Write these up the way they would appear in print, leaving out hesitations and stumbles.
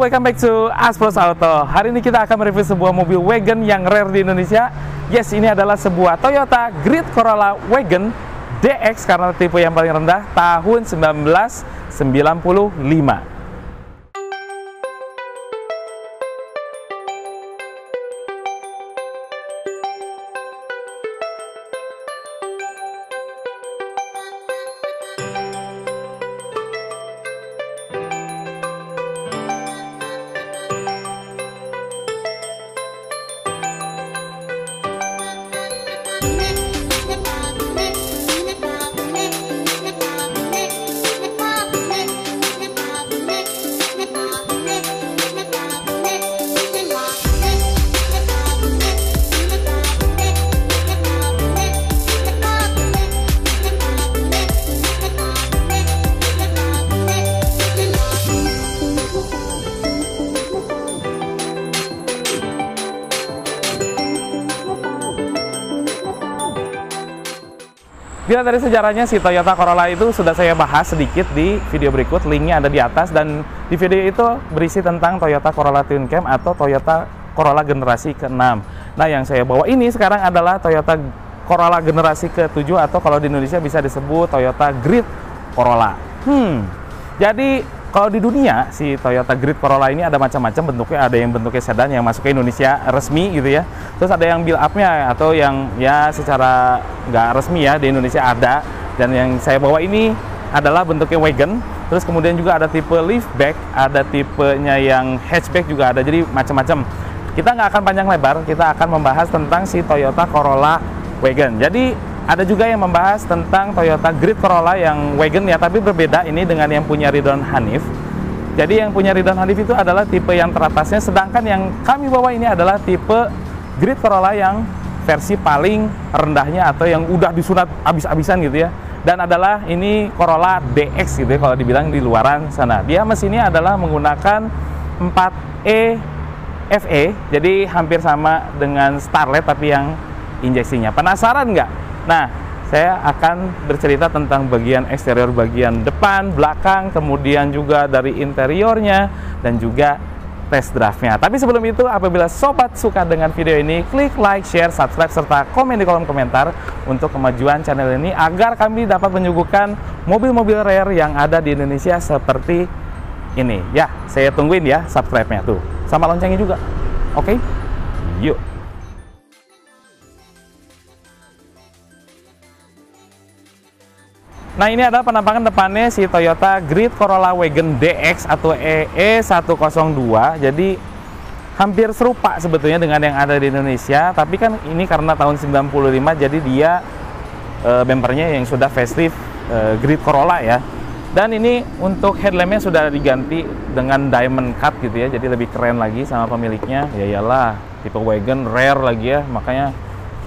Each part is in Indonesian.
welcome back to Aspros Auto. Hari ini kita akan mereview sebuah mobil wagon yang rare di Indonesia. Yes, ini adalah sebuah Toyota Grid Corolla Wagon DX karena tipe yang paling rendah tahun 1995. Bila dari sejarahnya si Toyota Corolla itu sudah saya bahas sedikit di video berikut, linknya ada di atas, dan di video itu berisi tentang Toyota Corolla Twin Cam atau Toyota Corolla generasi ke-6. Nah, yang saya bawa ini sekarang adalah Toyota Corolla generasi ke-7 atau kalau di Indonesia bisa disebut Toyota Grid Corolla. Jadi kalau di dunia si Toyota Grid Corolla ini ada macam-macam bentuknya, ada yang bentuknya sedan yang masuk ke Indonesia resmi gitu ya. Terus ada yang build up-nya atau yang ya secara nggak resmi ya di Indonesia ada. Dan yang saya bawa ini adalah bentuknya wagon. Terus kemudian juga ada tipe liftback, ada tipenya yang hatchback juga ada. Jadi macam-macam. Kita nggak akan panjang lebar, kita akan membahas tentang si Toyota Corolla Wagon. Jadi ada juga yang membahas tentang Toyota Grid Corolla yang wagon ya, tapi berbeda ini dengan yang punya Ridwan Hanif. Jadi yang punya Ridwan Hanif itu adalah tipe yang teratasnya, sedangkan yang kami bawa ini adalah tipe Grid Corolla yang versi paling rendahnya atau yang udah disunat abis-abisan gitu ya. Dan adalah ini Corolla DX gitu ya kalau dibilang di luaran sana. Dia mesinnya adalah menggunakan 4E FE, jadi hampir sama dengan Starlet tapi yang injeksinya. Penasaran nggak? Nah, saya akan bercerita tentang bagian eksterior, bagian depan, belakang, kemudian juga dari interiornya, dan juga test drive-nya. Tapi sebelum itu, apabila sobat suka dengan video ini, klik like, share, subscribe, serta komen di kolom komentar untuk kemajuan channel ini, agar kami dapat menyuguhkan mobil-mobil rare yang ada di Indonesia seperti ini. Ya, saya tungguin ya subscribe-nya tuh. Sama loncengnya juga. Oke? Yuk! Nah, ini adalah penampakan depannya si Toyota Grid Corolla Wagon DX atau EE102. Jadi hampir serupa sebetulnya dengan yang ada di Indonesia, tapi kan ini karena tahun 95 jadi dia bumpernya yang sudah facelift Grid Corolla ya. Dan ini untuk headlampnya sudah diganti dengan diamond cut gitu ya, jadi lebih keren lagi sama pemiliknya. Ya iyalah, tipe wagon rare lagi ya, makanya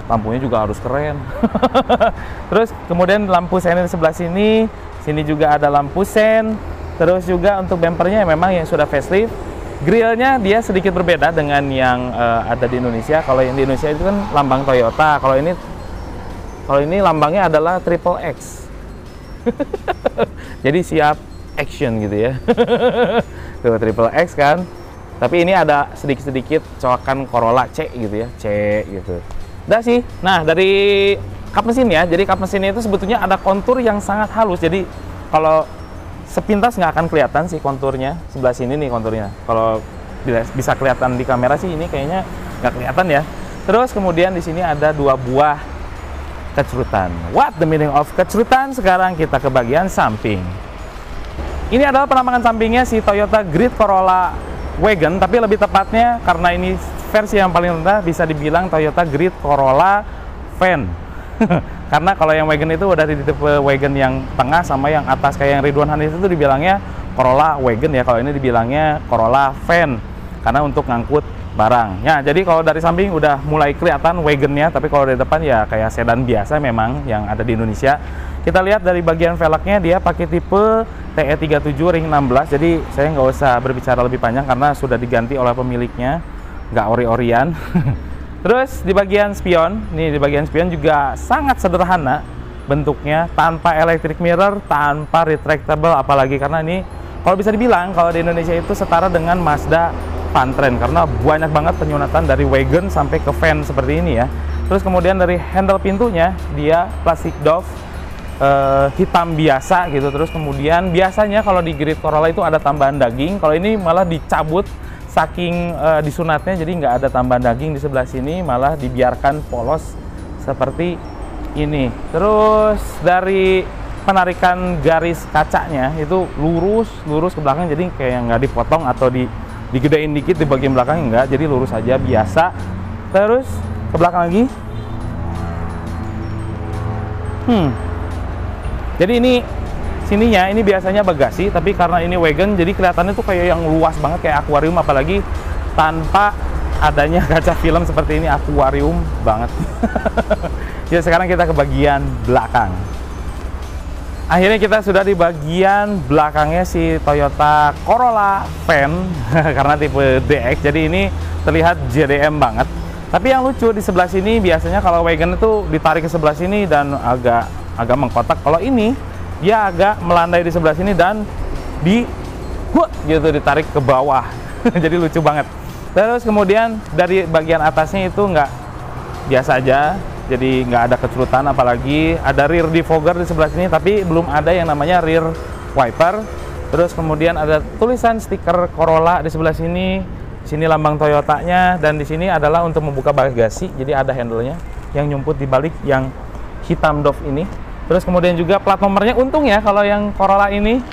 lampunya juga harus keren. Terus kemudian lampu sen di sebelah sini, sini juga ada lampu sen. Terus juga untuk bumpernya memang yang sudah facelift. Grillnya dia sedikit berbeda dengan yang ada di Indonesia. Kalau yang di Indonesia itu kan lambang Toyota. Kalau ini lambangnya adalah Triple X. Jadi siap action gitu ya. Tuh Triple X kan. Tapi ini ada sedikit-sedikit coakan Corolla C gitu ya, C gitu. Udah sih. Nah, dari kap mesin ya, jadi kap mesinnya itu sebetulnya ada kontur yang sangat halus. Jadi kalau sepintas nggak akan kelihatan sih konturnya. Sebelah sini nih konturnya. Kalau bisa kelihatan di kamera sih ini kayaknya nggak kelihatan ya. Terus kemudian di sini ada dua buah kecerutan. What the meaning of kecerutan? Sekarang kita ke bagian samping. Ini adalah penampakan sampingnya si Toyota Grid Corolla Wagon, tapi lebih tepatnya karena ini versi yang paling rendah bisa dibilang Toyota Grid Corolla Van. Karena kalau yang wagon itu udah di tipe wagon yang tengah sama yang atas kayak yang Ridwan Hanif itu dibilangnya Corolla Wagon ya, kalau ini dibilangnya Corolla Van karena untuk ngangkut barang. Ya, jadi kalau dari samping udah mulai kelihatan wagonnya, tapi kalau dari depan ya kayak sedan biasa memang yang ada di Indonesia. Kita lihat dari bagian velgnya dia pakai tipe TE37 ring 16, jadi saya nggak usah berbicara lebih panjang karena sudah diganti oleh pemiliknya, nggak ori-orian. Terus di bagian spion, nih di bagian spion juga sangat sederhana bentuknya, tanpa electric mirror, tanpa retractable, apalagi karena ini Kalau bisa dibilang kalau di Indonesia itu setara dengan Mazda Fun-Trend, karena banyak banget penyunatan dari wagon sampai ke van seperti ini ya. Terus kemudian dari handle pintunya dia plastik doff hitam biasa gitu. Terus kemudian biasanya kalau di grid Corolla itu ada tambahan daging, kalau ini malah dicabut saking disunatnya, jadi nggak ada tambahan daging di sebelah sini, malah dibiarkan polos seperti ini. Terus dari penarikan garis kacanya itu lurus ke belakang, jadi kayak nggak dipotong atau digedein dikit di bagian belakang, enggak, jadi lurus aja biasa. Terus ke belakang lagi. Jadi ini sininya ini biasanya bagasi, tapi karena ini wagon jadi kelihatannya tuh kayak yang luas banget, kayak akuarium, apalagi tanpa adanya kaca film seperti ini, akuarium banget. Jadi sekarang kita ke bagian belakang. Akhirnya kita sudah di bagian belakangnya si Toyota Corolla Van karena tipe DX, jadi ini terlihat JDM banget. Tapi yang lucu di sebelah sini, biasanya kalau wagon itu ditarik ke sebelah sini dan agak mengkotak. Kalau ini dia agak melandai di sebelah sini dan gitu ditarik ke bawah. Jadi lucu banget. Terus kemudian dari bagian atasnya itu nggak biasa aja, jadi nggak ada kecerutan, apalagi ada rear defogger di sebelah sini, tapi belum ada yang namanya rear wiper. Terus kemudian ada tulisan stiker Corolla di sebelah sini. Di sini lambang Toyotanya, dan di sini adalah untuk membuka bagasi. Jadi ada handle-nya yang nyumput di balik yang hitam doff ini. Terus kemudian juga plat nomornya, untung ya kalau yang Corolla ini,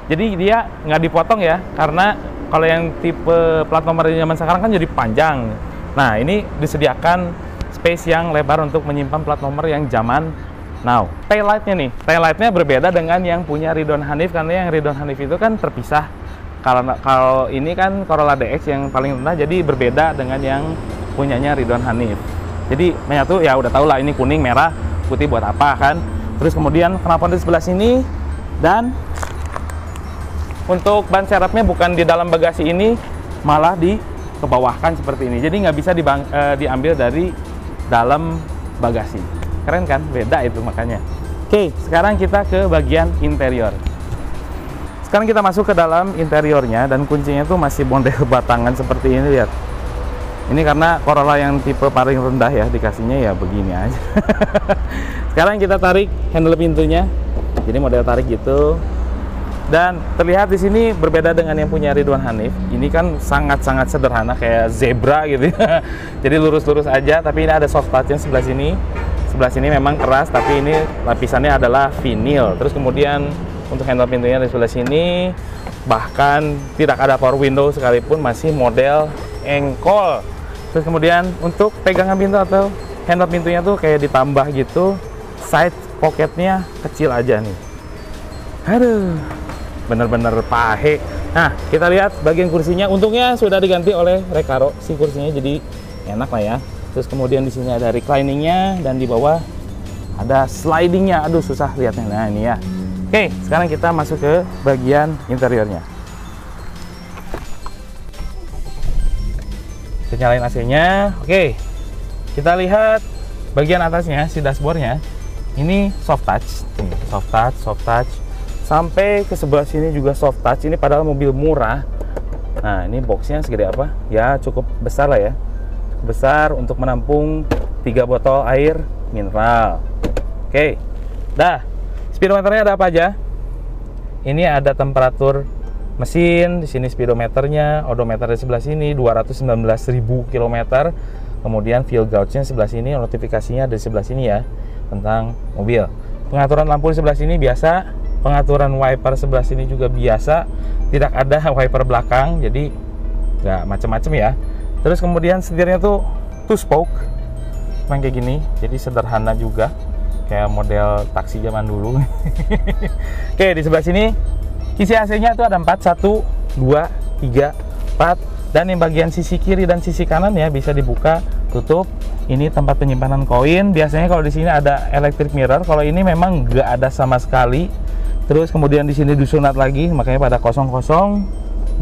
jadi dia nggak dipotong ya, karena kalau yang tipe plat nomor di zaman sekarang kan jadi panjang. Nah, ini disediakan space yang lebar untuk menyimpan plat nomor yang zaman now. Taillightnya nih, taillightnya berbeda dengan yang punya Ridwan Hanif, karena yang Ridwan Hanif itu kan terpisah. Kalau ini kan Corolla DX yang paling rendah, jadi berbeda dengan yang punyanya Ridwan Hanif. Jadi menyatu ya, udah tau lah ini kuning, merah, putih buat apa kan. Terus kemudian knalpot di sebelah sini, dan untuk ban serepnya bukan di dalam bagasi ini, malah dikebawahkan seperti ini. Jadi nggak bisa diambil dari dalam bagasi. Keren kan? Beda itu makanya. Oke, sekarang kita ke bagian interior. Sekarang kita masuk ke dalam interiornya, dan kuncinya tuh masih model batangan seperti ini, lihat. Ini karena Corolla yang tipe paling rendah ya, dikasihnya ya begini aja. Sekarang kita tarik handle pintunya. Jadi model tarik gitu. Dan terlihat di sini berbeda dengan yang punya Ridwan Hanif. Ini kan sangat-sangat sederhana, kayak zebra gitu. Jadi lurus-lurus aja, tapi ini ada soft touch-nya sebelah sini. Sebelah sini memang keras, tapi ini lapisannya adalah vinil. Terus kemudian untuk handle pintunya di sebelah sini, bahkan tidak ada power window sekalipun, masih model engkol. Terus kemudian untuk pegangan pintu atau handle pintunya tuh kayak ditambah gitu, side pocketnya kecil aja nih. Aduh, bener-bener pahe. Nah, kita lihat bagian kursinya, untungnya sudah diganti oleh Recaro si kursinya, jadi enak lah ya. Terus kemudian di sini ada recliningnya, dan di bawah ada slidingnya. Aduh, susah lihatnya. Nah, ini ya. Oke, sekarang kita masuk ke bagian interiornya. Kita nyalain AC-nya. Oke, kita lihat bagian atasnya, si dashboardnya. Ini soft touch, soft touch. Sampai ke sebelah sini juga soft touch. Ini padahal mobil murah. Nah, ini boxnya segede apa? Ya, cukup besar lah ya. Besar untuk menampung 3 botol air mineral. Oke, dah. Speedometernya ada apa aja? Ini ada temperatur mesin, di sini speedometernya, odometer di sebelah sini 219.000 km. Kemudian fuel gauge-nya sebelah sini, notifikasinya ada di sebelah sini ya tentang mobil. Pengaturan lampu di sebelah sini biasa, pengaturan wiper sebelah sini juga biasa, tidak ada wiper belakang, jadi nggak macam-macam ya. Terus kemudian setirnya tuh two spoke, memang kayak gini, jadi sederhana juga, kayak model taksi zaman dulu. Oke, di sebelah sini isi AC-nya itu ada 4, 1, 2, 3, 4, dan yang bagian sisi kiri dan sisi kanan ya bisa dibuka, tutup. Ini tempat penyimpanan koin. Biasanya kalau di sini ada electric mirror, kalau ini memang nggak ada sama sekali. Terus kemudian di sini disunat lagi, makanya pada kosong-kosong,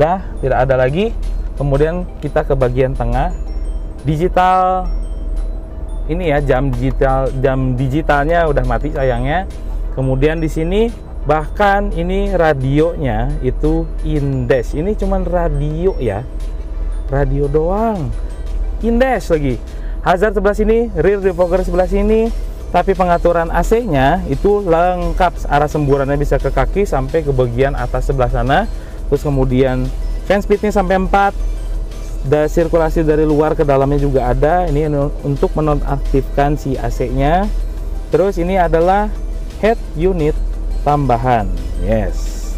dah tidak ada lagi. Kemudian kita ke bagian tengah, digital. Ini ya jam digitalnya udah mati sayangnya. Kemudian di sini Bahkan ini radionya itu in-dash. Ini cuman radio ya, radio doang, in-dash lagi. Hazard sebelah sini, rear defogger sebelah sini. Tapi pengaturan AC-nya itu lengkap, arah semburannya bisa ke kaki sampai ke bagian atas sebelah sana. Terus kemudian fan speed-nya sampai 4. Dan sirkulasi dari luar ke dalamnya juga ada. Ini untuk menonaktifkan si AC-nya. Terus ini adalah head unit tambahan. Yes.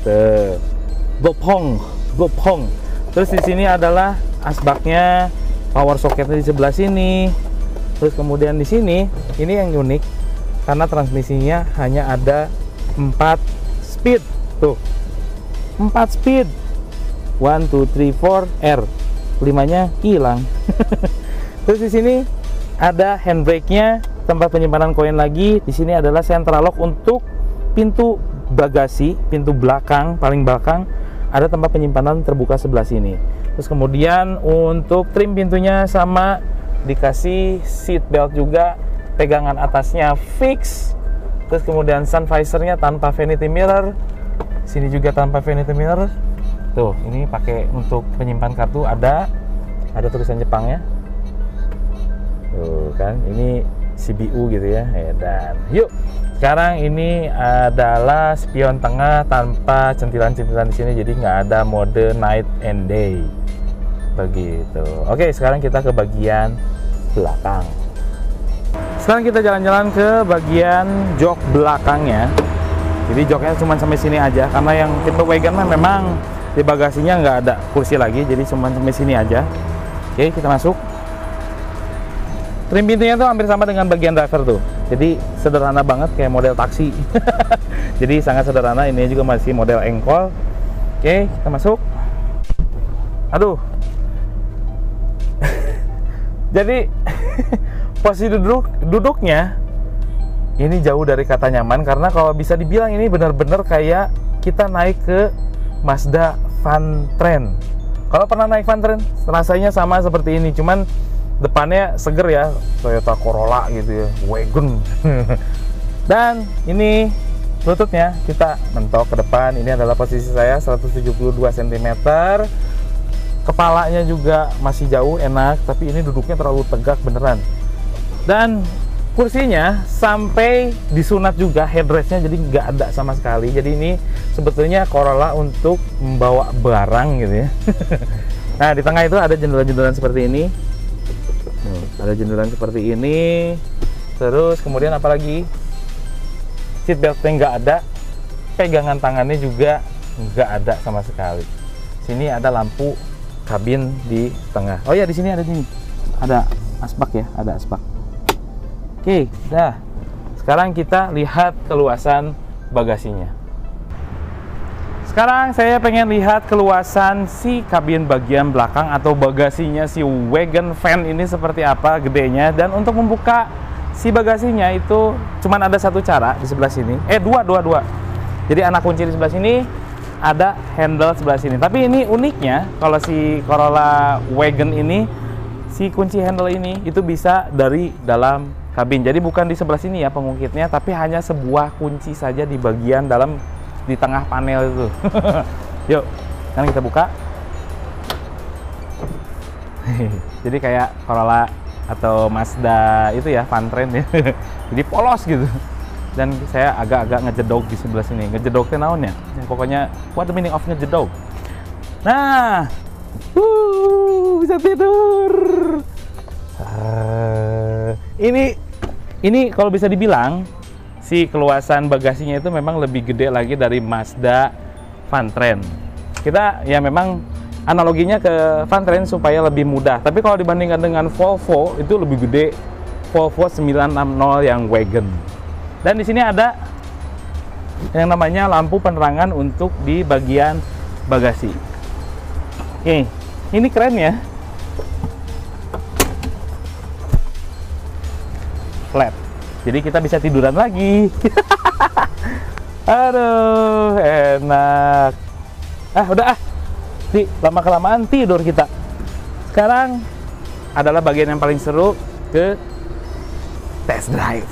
Gopong. Terus di sini adalah asbaknya, power socketnya di sebelah sini. Terus kemudian di sini, ini yang unik karena transmisinya hanya ada 4 speed. Tuh. 4 speed. 1 2 3 4 R. 5-nya hilang. Terus di sini ada handbrake-nya, tempat penyimpanan koin lagi. Di sini adalah central lock untuk pintu bagasi, pintu belakang, paling belakang. Ada tempat penyimpanan terbuka sebelah sini. Terus kemudian untuk trim pintunya sama, dikasih seat belt juga, pegangan atasnya fix. Terus kemudian sun visor-nya tanpa vanity mirror. Sini juga tanpa vanity mirror. Tuh, ini pakai untuk penyimpan kartu, ada tulisan Jepangnya. Tuh kan, ini CBU gitu ya. Dan yuk, sekarang ini adalah spion tengah tanpa centilan-centilan di sini, jadi nggak ada mode night and day. Begitu. Oke, sekarang kita ke bagian belakang. Sekarang kita jalan-jalan ke bagian jok belakangnya. Jadi joknya cuma sampai sini aja, karena yang tipe wagon memang di bagasinya nggak ada kursi lagi, jadi cuma sampai sini aja. Oke, kita masuk. Trim pintunya tuh hampir sama dengan bagian driver tuh. Jadi sederhana banget kayak model taksi. Jadi sangat sederhana. Ini juga masih model engkol. Oke, kita masuk. Aduh. Jadi posisi duduknya ini jauh dari kata nyaman, karena kalau bisa dibilang ini benar-benar kayak kita naik ke Mazda Fantren. Kalau pernah naik Fantren, rasanya sama seperti ini, cuman depannya seger ya, Toyota Corolla gitu ya, wagon. Dan ini lututnya kita mentok ke depan. Ini adalah posisi saya 172 cm. Kepalanya juga masih jauh, enak, tapi ini duduknya terlalu tegak beneran. Dan kursinya sampai disunat juga, headrestnya jadi nggak ada sama sekali. Jadi ini sebetulnya Corolla untuk membawa barang gitu ya. Nah, di tengah itu ada jendelan-jendelan seperti ini. Ada jendelan seperti ini. Terus kemudian apalagi, seat beltnya nggak ada, pegangan tangannya juga nggak ada sama sekali. Sini ada lampu kabin di tengah. Oh ya, di sini ada asbak ya, ada asbak. Oke, dah. Sekarang kita lihat keluasan bagasinya. Sekarang saya pengen lihat keluasan si kabin bagian belakang atau bagasinya si wagon van ini seperti apa gedenya. Dan untuk membuka si bagasinya itu cuman ada satu cara di sebelah sini. Dua. Jadi anak kunci di sebelah sini, ada handle sebelah sini. Tapi ini uniknya kalau si Corolla wagon ini, si kunci handle ini itu bisa dari dalam kabin. Jadi bukan di sebelah sini ya pengungkitnya, tapi hanya sebuah kunci saja di bagian dalam, di tengah panel itu. Yuk, sekarang kita buka. Jadi kayak Corolla atau Mazda itu ya, Fantren ya. Jadi polos gitu. Dan saya agak-agak ngejedog di sebelah sini. Ngejedog itu naonnya? Pokoknya what the meaning of ngejedog. Nah, bisa tidur. Ini kalau bisa dibilang si keluasan bagasinya itu memang lebih gede lagi dari Mazda Fantren. Kita ya memang analoginya ke Fantren supaya lebih mudah. Tapi kalau dibandingkan dengan Volvo itu lebih gede, Volvo 960 yang wagon. Dan di sini ada yang namanya lampu penerangan untuk di bagian bagasi. Ini keren ya. Flat. Jadi kita bisa tiduran lagi. Aduh, enak. Udah lama-kelamaan tidur kita. Sekarang adalah bagian yang paling seru, ke test drive.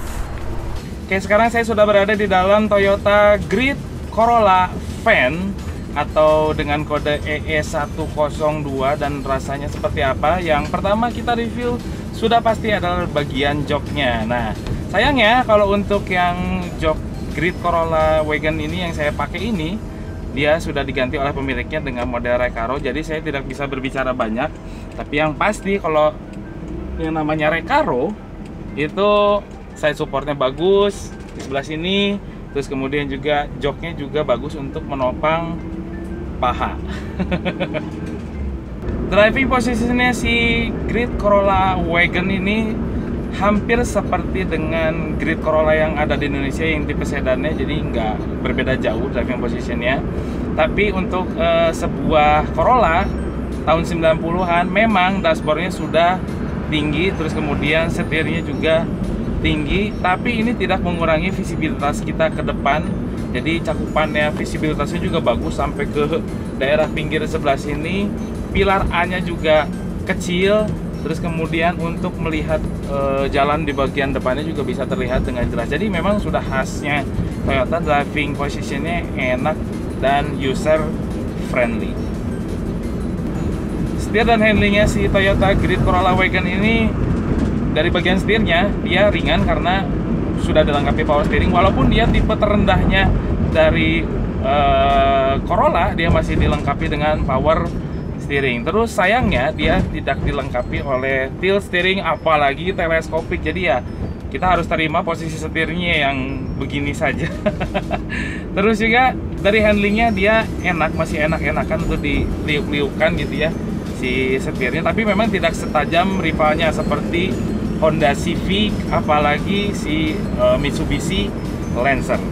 Oke, sekarang saya sudah berada di dalam Toyota Grid Corolla Van atau dengan kode EE102 dan rasanya seperti apa. Yang pertama kita review sudah pasti adalah bagian joknya. Nah, sayangnya kalau untuk yang jok Grid Corolla Wagon ini yang saya pakai ini, dia sudah diganti oleh pemiliknya dengan model Recaro, jadi saya tidak bisa berbicara banyak. Tapi yang pasti kalau yang namanya Recaro itu side supportnya bagus di sebelah sini, terus kemudian juga joknya juga bagus untuk menopang paha. Driving posisinya si Grid Corolla Wagon ini hampir seperti dengan Grid Corolla yang ada di Indonesia yang tipe sedannya, jadi nggak berbeda jauh driving positionnya. Tapi untuk sebuah Corolla tahun 90-an memang dashboardnya sudah tinggi, terus kemudian setirnya juga tinggi, tapi ini tidak mengurangi visibilitas kita ke depan. Jadi cakupannya, visibilitasnya juga bagus sampai ke daerah pinggir sebelah sini. Pilar A-nya juga kecil, terus kemudian untuk melihat jalan di bagian depannya juga bisa terlihat dengan jelas. Jadi memang sudah khasnya Toyota, driving positionnya enak dan user friendly. Setir dan handlingnya si Toyota Grid Corolla Wagon ini, dari bagian setirnya dia ringan karena sudah dilengkapi power steering, walaupun dia tipe terendahnya dari Corolla, dia masih dilengkapi dengan power steering. Terus sayangnya dia tidak dilengkapi oleh tilt steering apalagi teleskopik. Jadi ya kita harus terima posisi setirnya yang begini saja. Terus juga dari handlingnya dia enak, masih enak-enakan untuk diliuk-liukan gitu ya si setirnya, tapi memang tidak setajam rivalnya seperti Honda Civic apalagi si Mitsubishi Lancer.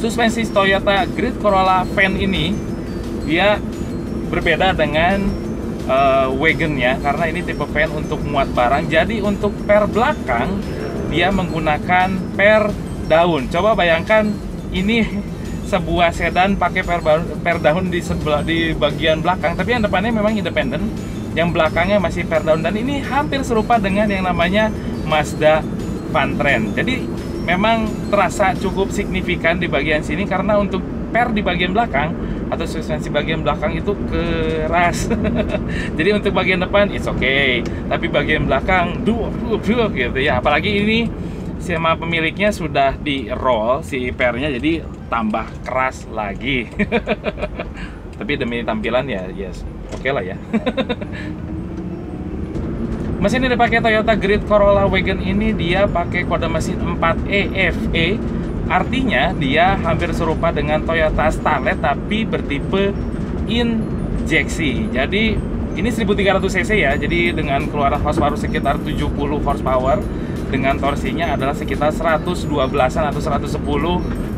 Suspensi Toyota Grid Corolla Van ini dia berbeda dengan wagonnya karena ini tipe van untuk muat barang. Jadi untuk per belakang dia menggunakan per daun. Coba bayangkan ini sebuah sedan pakai per daun di bagian belakang, tapi yang depannya memang independen, yang belakangnya masih per daun, dan ini hampir serupa dengan yang namanya Mazda Vantrend. Jadi memang terasa cukup signifikan di bagian sini karena untuk per di bagian belakang atau suspensi bagian belakang itu keras. Jadi untuk bagian depan it's okay, tapi bagian belakang duh gitu ya. Apalagi ini sama pemiliknya sudah di roll si pernya, jadi tambah keras lagi. Tapi demi tampilan ya yes, oke lah ya. Mesin yang dipakai Toyota Grid Corolla Wagon ini dia pakai kode mesin 4EFE. Artinya dia hampir serupa dengan Toyota Starlet tapi bertipe injeksi. Jadi ini 1300 cc ya. Jadi dengan keluaran horsepower sekitar 70 horsepower, dengan torsinya adalah sekitar 112-an atau 110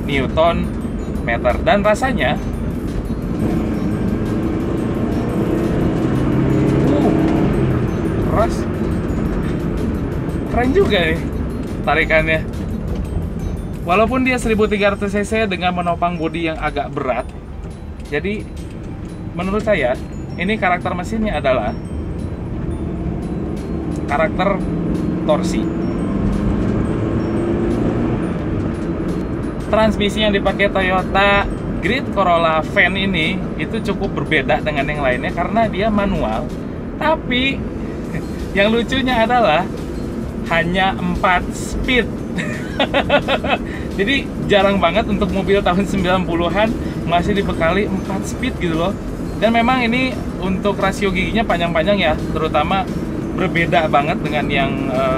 Newton meter. Dan rasanya keras, keren juga nih tarikannya. Walaupun dia 1300 cc dengan menopang bodi yang agak berat, jadi menurut saya ini karakter mesinnya adalah karakter torsi. Transmisi yang dipakai Toyota Grid Corolla Van ini itu cukup berbeda dengan yang lainnya karena dia manual. Tapi yang lucunya adalah hanya 4 speed. Jadi jarang banget untuk mobil tahun 90-an masih dibekali 4 speed gitu loh. Dan memang ini untuk rasio giginya panjang-panjang ya, terutama berbeda banget dengan yang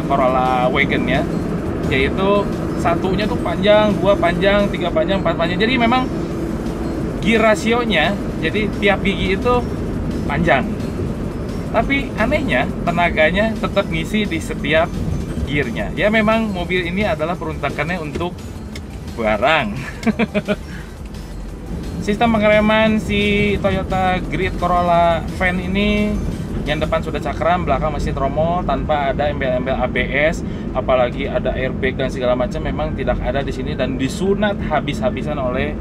Corolla Wagon-nya, yaitu satunya tuh panjang, 2 panjang, 3 panjang, 4 panjang. Jadi memang gear rasionya, jadi tiap gigi itu panjang. Tapi anehnya tenaganya tetap ngisi di setiap gearnya. Ya memang mobil ini adalah peruntukannya untuk barang. Sistem pengereman si Toyota Grid Corolla Van ini, yang depan sudah cakram, belakang masih tromol tanpa ada embel-embel ABS, apalagi ada airbag dan segala macam memang tidak ada di sini dan disunat habis-habisan oleh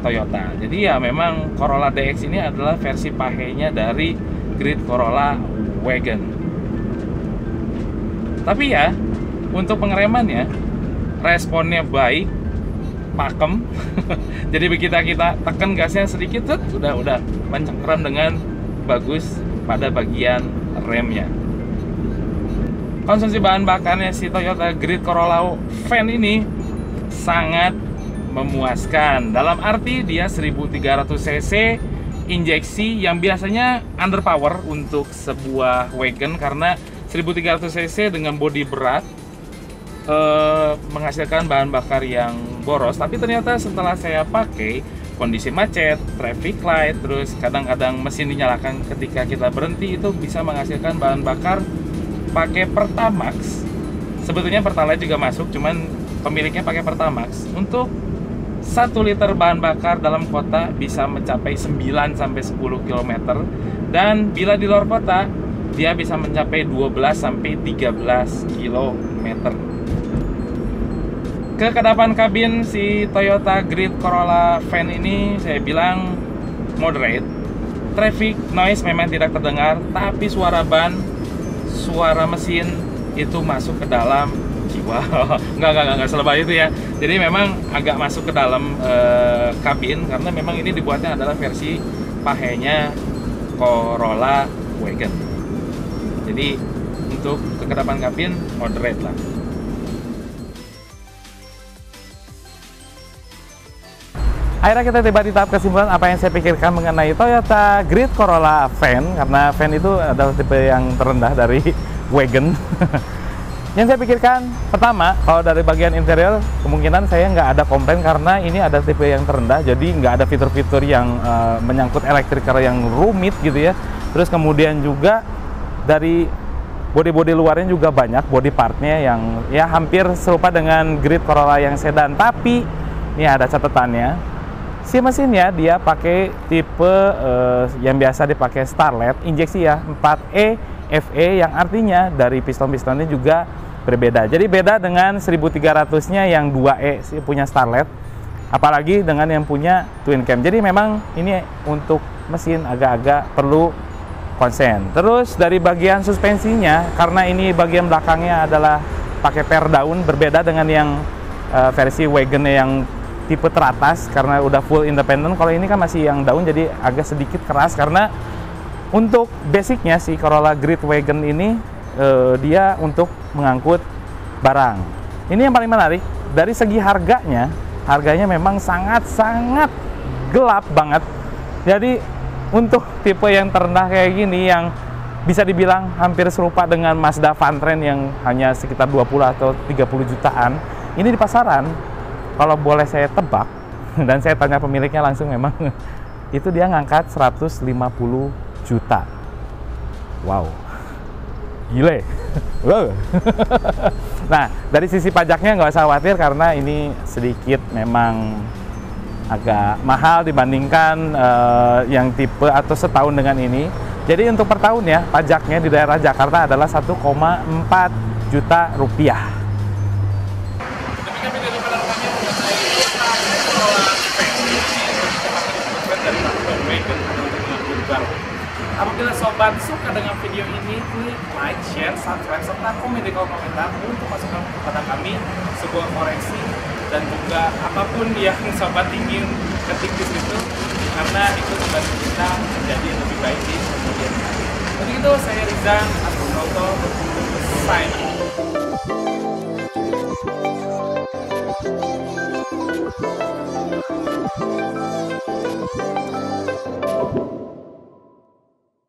Toyota. Jadi ya memang Corolla DX ini adalah versi pahenya dari Grid Corolla Wagon. Tapi ya untuk pengeremannya responnya baik, pakem. Jadi begitu kita tekan gasnya sedikit, udah mencengkeram dengan bagus pada bagian remnya. Konsumsi bahan bakarnya si Toyota Grid Corolla Van ini sangat memuaskan. Dalam arti dia 1300 cc injeksi yang biasanya underpower untuk sebuah wagon, karena 1300 cc dengan bodi berat menghasilkan bahan bakar yang boros. Tapi ternyata setelah saya pakai, kondisi macet, traffic light, terus kadang-kadang mesin dinyalakan ketika kita berhenti, itu bisa menghasilkan bahan bakar pakai Pertamax. Sebetulnya Pertalite juga masuk, cuman pemiliknya pakai Pertamax. Untuk 1 liter bahan bakar dalam kota bisa mencapai 9-10 km, dan bila di luar kota dia bisa mencapai 12-13 km. Kekedapan kabin si Toyota Grid Corolla Van ini saya bilang moderate. Traffic noise memang tidak terdengar, tapi suara ban, suara mesin itu masuk ke dalam jiwa. Nggak selebay itu ya. Jadi memang agak masuk ke dalam kabin, karena memang ini dibuatnya adalah versi pahenya Corolla Wagon. Jadi untuk kekedapan kabin moderate lah. Akhirnya kita tiba di tahap kesimpulan apa yang saya pikirkan mengenai Toyota Grid Corolla Van, karena van itu adalah tipe yang terendah dari wagon. Yang saya pikirkan, pertama, kalau dari bagian interior, kemungkinan saya nggak ada komplain karena ini ada tipe yang terendah, jadi nggak ada fitur-fitur yang menyangkut elektrikal yang rumit gitu ya. Terus kemudian juga dari bodi-bodi luarnya juga banyak body partnya yang ya hampir serupa dengan Grid Corolla yang sedan. Tapi ini ada catatannya. Si mesinnya dia pakai tipe yang biasa dipakai Starlet, injeksi ya, 4E FE, yang artinya dari piston-pistonnya juga berbeda. Jadi beda dengan 1300-nya yang 2E punya Starlet, apalagi dengan yang punya twin cam. Jadi memang ini untuk mesin agak-agak perlu konsen. Terus dari bagian suspensinya, karena ini bagian belakangnya adalah pakai per daun, berbeda dengan yang versi wagon yang tipe teratas karena udah full independent. Kalau ini kan masih yang daun, jadi agak sedikit keras karena untuk basicnya si Corolla Grid Wagon ini dia untuk mengangkut barang. Ini yang paling menarik dari segi harganya. Harganya memang sangat-sangat gelap banget. Jadi untuk tipe yang terendah kayak gini, yang bisa dibilang hampir serupa dengan Mazda Vantrain yang hanya sekitar 20 atau 30 jutaan, ini di pasaran, kalau boleh saya tebak, dan saya tanya pemiliknya langsung, memang itu dia ngangkat 150 juta. Wow, gile. Wow. Nah, dari sisi pajaknya nggak usah khawatir karena ini sedikit memang agak mahal dibandingkan yang tipe atau setahun dengan ini. Jadi untuk per tahun ya, pajaknya di daerah Jakarta adalah 1,4 juta rupiah. Apabila sobat suka dengan video ini, klik like, share, subscribe, serta komen di kolom komentar untuk masukan kepada kami sebuah koreksi dan juga apapun yang sobat ingin ketik di situ, karena itu membantu kita menjadi lebih baik di kemudian hari. Untuk itu saya Rizan Astronoto.